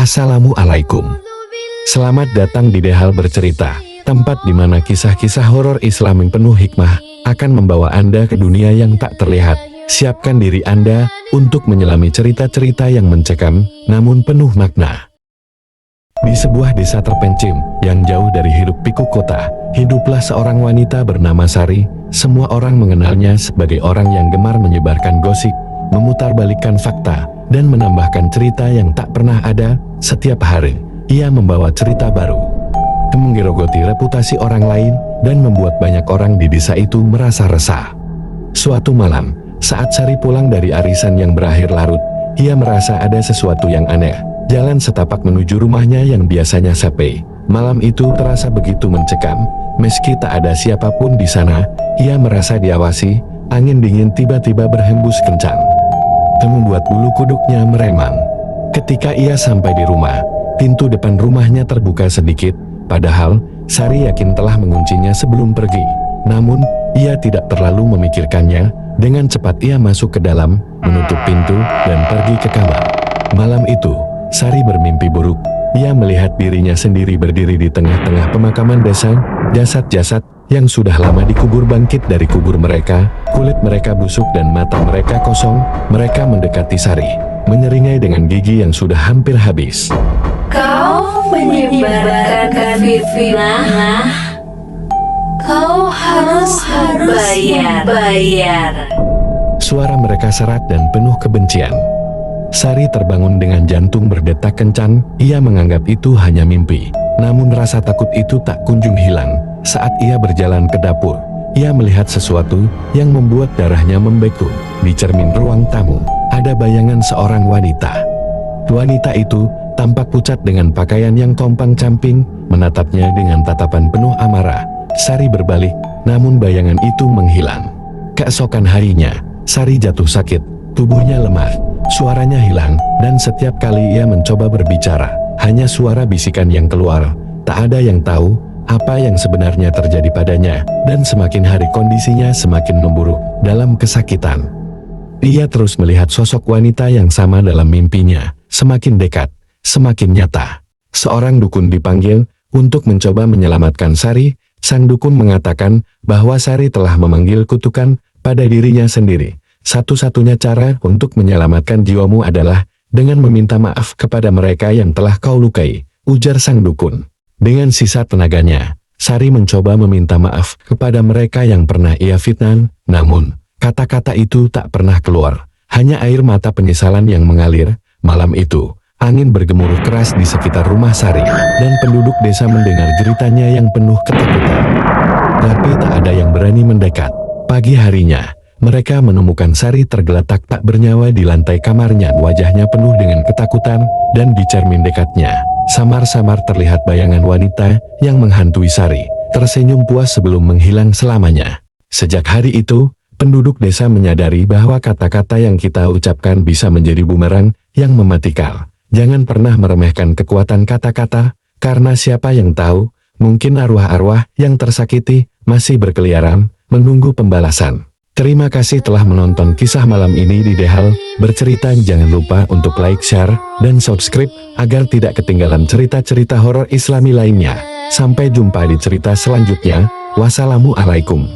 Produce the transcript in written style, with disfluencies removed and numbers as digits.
Assalamualaikum. Selamat datang di Dehal Bercerita, tempat di mana kisah-kisah horor Islam yang penuh hikmah akan membawa Anda ke dunia yang tak terlihat. Siapkan diri Anda untuk menyelami cerita-cerita yang mencekam namun penuh makna. Di sebuah desa terpencil yang jauh dari hiruk-pikuk kota, hiduplah seorang wanita bernama Sari. Semua orang mengenalnya sebagai orang yang gemar menyebarkan gosip, memutarbalikkan fakta, dan menambahkan cerita yang tak pernah ada. Setiap hari, ia membawa cerita baru, menggerogoti reputasi orang lain, dan membuat banyak orang di desa itu merasa resah. Suatu malam, saat Sari pulang dari arisan yang berakhir larut, ia merasa ada sesuatu yang aneh. Jalan setapak menuju rumahnya yang biasanya sepi, malam itu terasa begitu mencekam. Meski tak ada siapapun di sana, ia merasa diawasi. Angin dingin tiba-tiba berhembus kencang, dan membuat bulu kuduknya meremang. Ketika ia sampai di rumah, pintu depan rumahnya terbuka sedikit, padahal Sari yakin telah menguncinya sebelum pergi. Namun, ia tidak terlalu memikirkannya. Dengan cepat ia masuk ke dalam, menutup pintu, dan pergi ke kamar. Malam itu, Sari bermimpi buruk. Ia melihat dirinya sendiri berdiri di tengah-tengah pemakaman desa. Jasad-jasad yang sudah lama dikubur bangkit dari kubur mereka. Kulit mereka busuk dan mata mereka kosong. Mereka mendekati Sari, menyeringai dengan gigi yang sudah hampir habis. Kau menyebarkan fitnah. Kau harus bayar. Suara mereka serak dan penuh kebencian. Sari terbangun dengan jantung berdetak kencang. Ia menganggap itu hanya mimpi. Namun rasa takut itu tak kunjung hilang. Saat ia berjalan ke dapur, ia melihat sesuatu yang membuat darahnya membeku. Di cermin ruang tamu, ada bayangan seorang wanita. Wanita itu tampak pucat dengan pakaian yang kompang-camping, menatapnya dengan tatapan penuh amarah. Sari berbalik, namun bayangan itu menghilang. Keesokan harinya, Sari jatuh sakit, tubuhnya lemah. Suaranya hilang, dan setiap kali ia mencoba berbicara, hanya suara bisikan yang keluar. Tak ada yang tahu apa yang sebenarnya terjadi padanya, dan semakin hari kondisinya semakin memburuk dalam kesakitan. Ia terus melihat sosok wanita yang sama dalam mimpinya, semakin dekat, semakin nyata. Seorang dukun dipanggil untuk mencoba menyelamatkan Sari. Sang dukun mengatakan bahwa Sari telah memanggil kutukan pada dirinya sendiri. Satu-satunya cara untuk menyelamatkan jiwamu adalah dengan meminta maaf kepada mereka yang telah kau lukai, ujar sang dukun. Dengan sisa tenaganya, Sari mencoba meminta maaf kepada mereka yang pernah ia fitnah, namun kata-kata itu tak pernah keluar, hanya air mata penyesalan yang mengalir. Malam itu, angin bergemuruh keras di sekitar rumah Sari, dan penduduk desa mendengar jeritanya yang penuh ketakutan. Tapi tak ada yang berani mendekat. Pagi harinya, mereka menemukan Sari tergeletak tak bernyawa di lantai kamarnya. Wajahnya penuh dengan ketakutan, dan di cermin dekatnya, samar-samar terlihat bayangan wanita yang menghantui Sari, tersenyum puas sebelum menghilang selamanya. Sejak hari itu, penduduk desa menyadari bahwa kata-kata yang kita ucapkan bisa menjadi bumerang yang mematikan. Jangan pernah meremehkan kekuatan kata-kata, karena siapa yang tahu, mungkin arwah-arwah yang tersakiti masih berkeliaran, menunggu pembalasan. Terima kasih telah menonton kisah malam ini di Dehal Bercerita. Jangan lupa untuk like, share, dan subscribe agar tidak ketinggalan cerita-cerita horor Islami lainnya. Sampai jumpa di cerita selanjutnya. Wassalamualaikum.